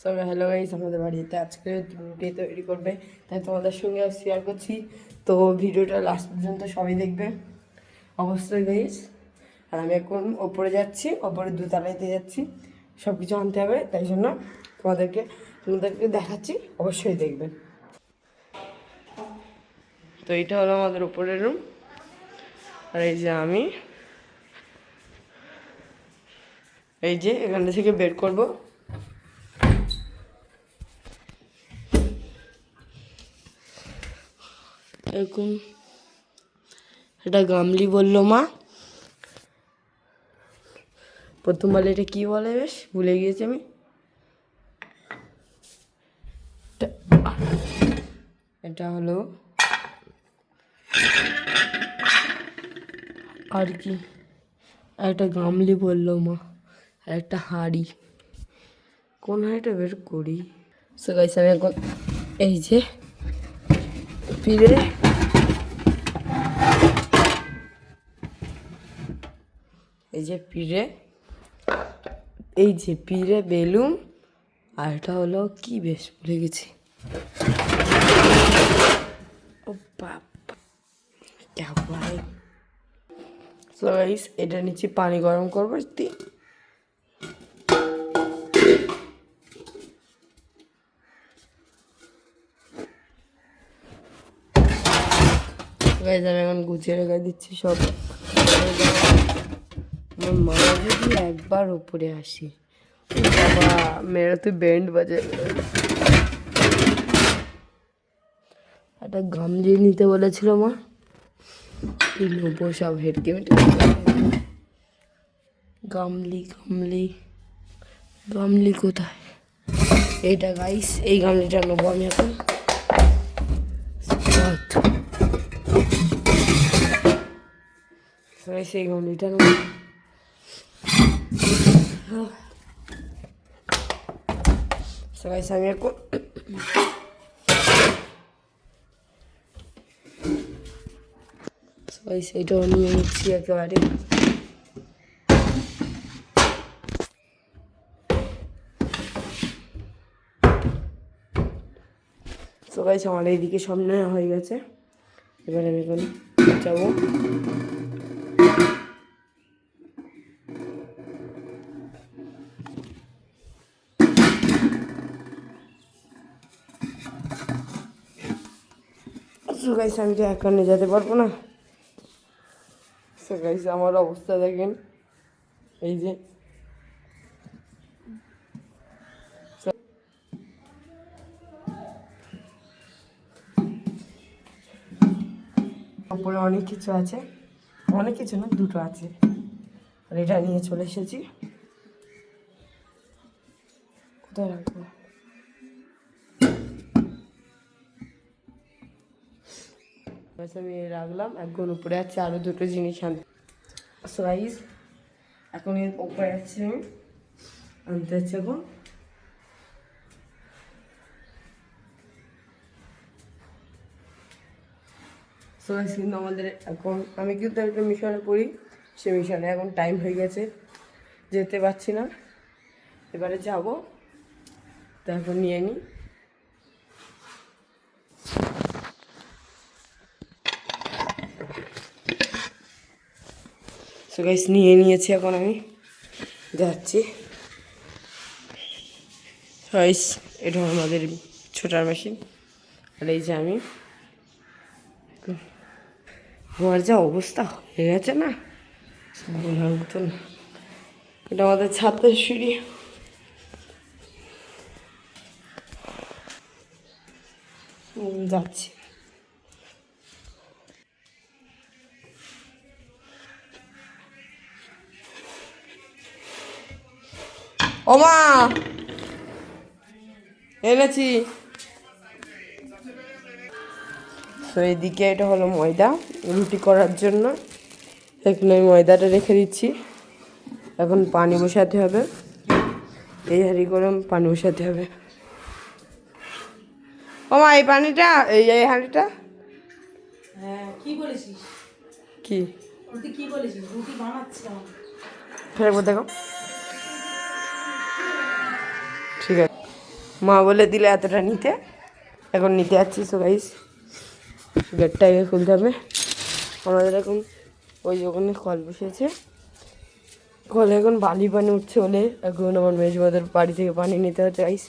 সব hello guys, আমাদের বাড়িতে আজকে রুটি তৈরি করবে, তাই তোমাদের সঙ্গে শেয়ার করছি। তো ভিডিওটা লাস্ট পর্যন্ত সবাই দেখবে অবশ্যই গাইস। আর আমি এখন ওপরে যাচ্ছি, ওপরে দোতলাতে যাচ্ছি, সব কিছু আনতে হবে, তাই জন্য তোমাদেরকে দেখাচ্ছি, অবশ্যই দেখবেন। তো এইটা হলো আমাদের উপরের রুম, আর এই যে আমি এই যে এখান থেকে বের করবো। এরকম এটা গামলি বললো মা। প্রথমবার এটা কি বলে বেশ ভুলে গিয়েছি আমি। এটা হলো আর কি, একটা গামলি বললো মা, আর একটা হাঁড়ি। কোন হাঁড়িটা বের করি? সো গাইস, আমি এখন এই যে পিড়ে, এই যে পিড়ে, এই যে পিড়ে বেলুন, আর এটা হলো কি বেশ ভুলে গেছি। ও বাবা क्या हुआ है? সো গাইস, এটা নিচ্ছি পানি গরম করবো। গাইস, আমি এখন গুছিয়ে রেখে দিচ্ছি সব। আমার মা যদি একবার উপরে আসি, বাবা মেয়েরা তুই ব্যান্ড বাজে। একটা গামলি নিতে বলেছিল মা, কি নেবো সব হেঁটকে মেটে। গামলি গামলি গামলি কোথায়? এইটা গাইস, এই গামলিটা নেবো আমি এখন। সেই গামলিটা নেবো। সবাই আমি এখন সবাই সেইটাও নিয়ে নিচ্ছি একেবারে। সো গাইস, আমার এইদিকে সব নেওয়া হয়ে গেছে, এবার আমি এখন যাবো। সো গাইস, আমি তো একা নিয়ে যেতে পারবো না। সো গাইস, আমার অবস্থা দেখেন, এই যে উপরে অনেক কিছু আছে, অনেক কিছু না, দুটো আছে, আর এটা নিয়ে চলে এসেছি। কোথায় রাখবো? আমি রাখলাম, এখন উপরে আছে আরো দুটো জিনিস আনতে। সো গাইস, এখন এর উপরে যাচ্ছি আমি আনতে যাচ্ছি এখন। সো গাইস, কিন্তু আমাদের এখন, আমি কিন্তু একটা মিশনে পড়ি, সে মিশনে এখন টাইম হয়ে গেছে, যেতে পারছি না। এবারে যাব, তারপর নিয়ে নিই। সো গাইস, নিয়ে নিয়েছি, এখন আমি যাচ্ছি। গাইস, এটা আমাদের ছোটার মেশিন, আর এই যে আমি, আমার যা অবস্থা হয়ে গেছে না বলার মতন। এটা আমাদের ছাদের সিঁড়ি। যাচ্ছি। ওমা এনেছি। তো এইদিকে এটা হলো ময়দা রুটি করার জন্য, এখানে আমি ময়দাটা রেখে দিচ্ছি। এখন পানি বসাতে হবে, এই হাঁড়ি গরম পানি বসাতে হবে। ওমা এই পানিটা, এই হাঁড়িটা। হ্যাঁ, কি বলেছিস? কি কি বলেছিস? রুটি বানাচ্ছিলাম। ফেরবো, দেখো ঠিক আছে। মা বলে দিলে এতটা নিতে, এখন নিতে যাচ্ছি। সো গাইস গেটটা আগে খুলতে হবে। আমাদের এখন ওই ওখানে কল বসেছে, কলে এখন বালি পানি উঠছে বলে এখন আমার মেজবাদের বাড়ি থেকে পানি নিতে হচ্ছে গাইস।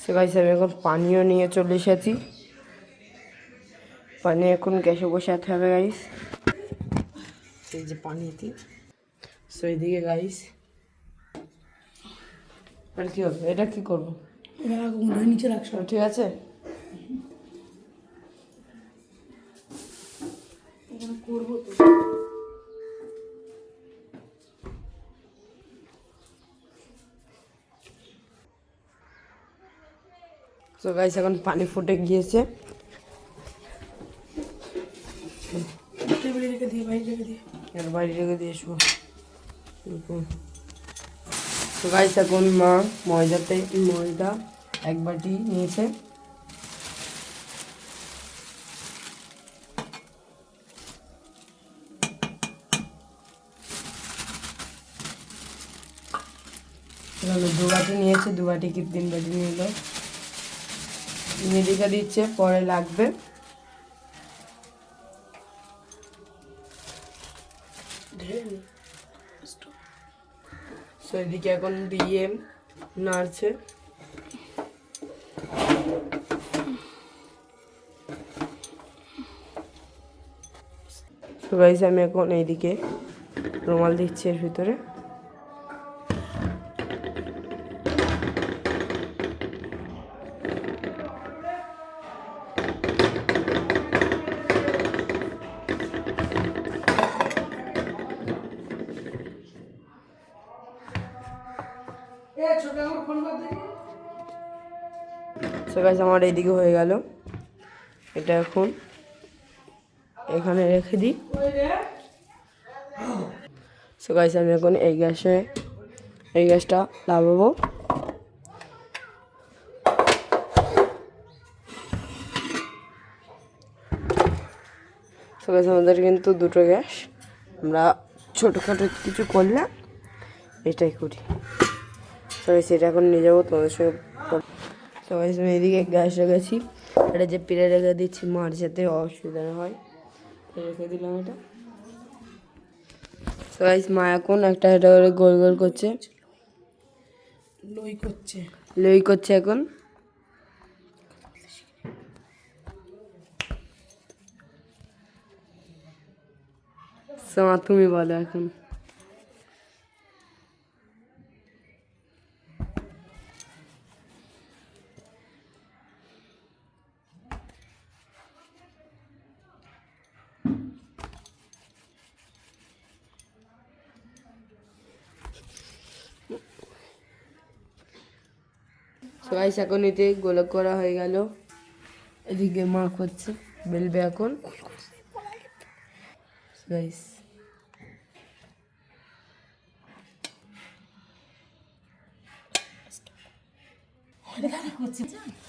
সো গাইস আমি এখন পানিও নিয়ে চলে এসেছি, পানি এখন গ্যাসে বসাতে হবে গাইস। এই যে পানিতে, সো এইদিকে গাইস আর কি হবে, এটা কি করবো? নিচে রাখছো? ঠিক আছে, করবো তো। সো গাইস এখন পানি ফুটে গিয়েছে। টেবিলে রেখে দিয়ে, বাইরে রেখে দিয়ে। এর বাইরে রেখে দিয়ে এসবো। তো গাইস এখন মা ময়দা 1 বাটি নিয়েছে। এখানে 2 বাটি নিয়েছে, 2 বাটি কি 3 বাটি নিল, নিয়ে রেখে দিচ্ছে, পরে লাগবে। সো এদিকে এখন দিয়ে নাড়ছে। তো গাইস আমি এখন এইদিকে রুমাল দিচ্ছি এর ভিতরে। সো গাইস আমার এইদিকে হয়ে গেল, এটা এখন এখানে রেখে দিই। সো গাইস আমি এখন এই গ্যাসটা লাগাবো। সো গাইস আমাদের কিন্তু 2টো গ্যাস, আমরা ছোটোখাটো কিছু করলে এটাই করি। সো গাইস এটা এখন নিয়ে যাবো তোমাদের সঙ্গে। সো গাইস আমি এদিকে গ্যাস রেখেছি, এটা যে পিড়ে রেখে দিচ্ছি মার যাতে অসুবিধা না হয়, রেখে দিলাম এটা। সো গাইস মা এখন একটা করে গোল গোল করছে, লই করছে এখন। সো মা তুমি বলো এখন। সো গাইস এখন এতে গোলক করা হয়ে গেল, এদিকে মা করছে, বেলবে এখন। গাইস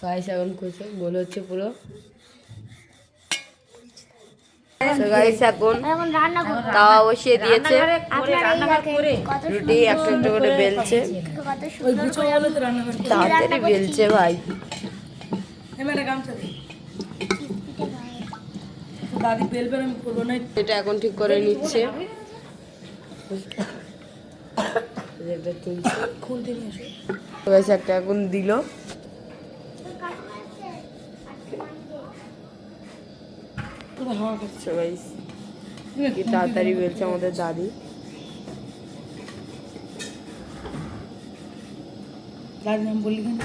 গাইস এখন করছে, গোল হচ্ছে পুরো। সো গাইস এখন তাওয়া বসিয়ে দিয়েছে, রুটি একটা একটা করে বেলছে, তাড়াতাড়ি বেলছে ভাই। দাদি বেলবেন, আমি করবো না। এটা এখন ঠিক করে নিচ্ছে, খুলতে নিয়ে এসো। গাইস একটা এখন দিল। হাওয়া খাচ্ছে। সো গাইস কি তাড়াতাড়ি বেলছে আমাদের দাদি। দাদি নাম বললি কেন?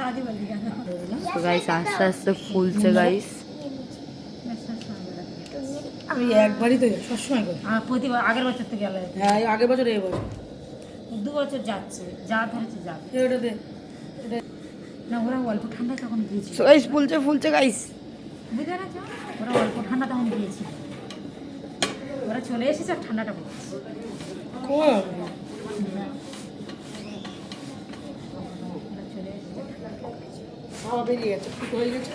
দাদি বললি কেন? সো গাইস আস্তে আস্তে ফুলছে গাইস। আমি একবারই তো সবসময় করি, প্রতিবার আগের বছর তো গেলে হ্যাঁ আগের বছর এই বছর 2 বছর যাচ্ছে, যা ধরেছে যা। এটা দে, না ওরা অল্প ঠান্ডা তখন গিয়েছিল, সো গাইস ফুলছে গাইস। বুঝতে পারছো, ওরা অল্প ঠান্ডা তখন গিয়েছিল, ওরা আমরা চলে এসেছি আর ঠান্ডাটা পড়েছে। কই হবে? আমরা চলে এসেছি, ঠান্ডাটা পড়েছে। হাওয়া বেরিয়ে গেছে, ফুটো হয়ে গেছে।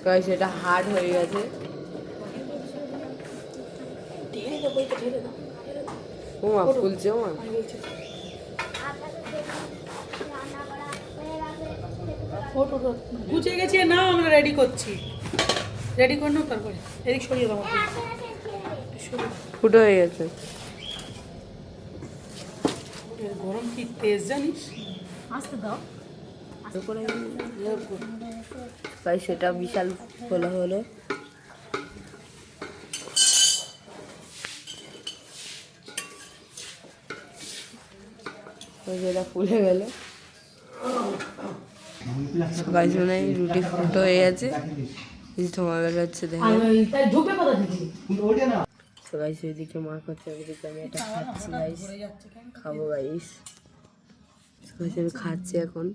গাইস এটা হার্ড হয়ে গেছে। ঢেলে দাও, বইটা ঢেলে দাও। ওমা ফুলছে ওমা। আমি বলছি। ফটো গুছিয়ে গেছি, নাও আমরা রেডি করছি। রেডি করে নাও তারপরে। এদিক সরিয়ে দাও আমাকে। সরিয়ে দাও। ফুটো হয়ে গেছে। এর গরম কি তেজ জানিস? আসতে দাও। গাইস এটা বিশাল খোলা হলো। ওই যেটা ফুলে গেল। গাইস মানে রুটি ফুটো হয়ে গেছে। এই তোমার হচ্ছে দেখো। তাই ঢুকে কথা দিচ্ছি। তো গাইস এদিকে মা করছে, এদিকে আমি এটা খাচ্ছি গাইস। ভরে যাচ্ছে কেন? খাবো গাইস। গাইস আমি খাচ্ছি এখন।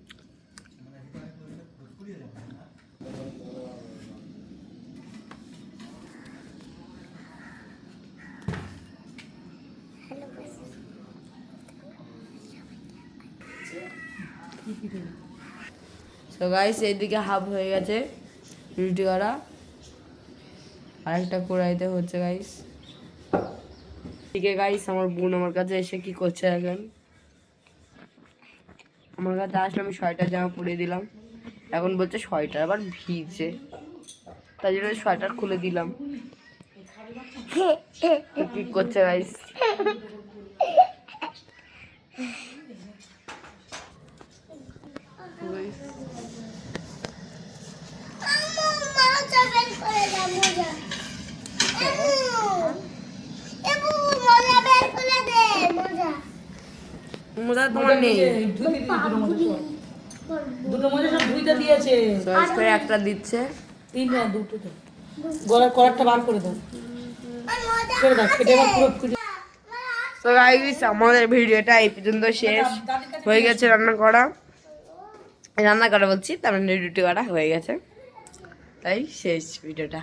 তো গাইস এইদিকে হাফ হয়ে গেছে রুটি করা, আরেকটা কড়াইতে হচ্ছে গাইস। এদিকে গাইস আমার বোন আমার কাছে এসে কি করছে এখন, আমার কাছে আসলে আমি সোয়েটার জামা পরিয়ে দিলাম, এখন বলছে সোয়েটার আবার ভিজে, তাই জন্য সোয়েটার খুলে দিলাম। কি করছে গাইস। মোজা তোমার নেই, দুটো মজা সব ধুইতে দিয়েছে। চয়েস করে একটা দিচ্ছে। তিনটা দুটো তো গলার কলারটা বার করে দাও, করে দাও, কেটে আবার পুরো খুঁজে। তো গাইস আমাদের ভিডিওটা এই পর্যন্ত শেষ হয়ে গেছে, রান্না করা বলছি, তার মানে রুটি করা হয়ে গেছে, তাই শেষ ভিডিওটা।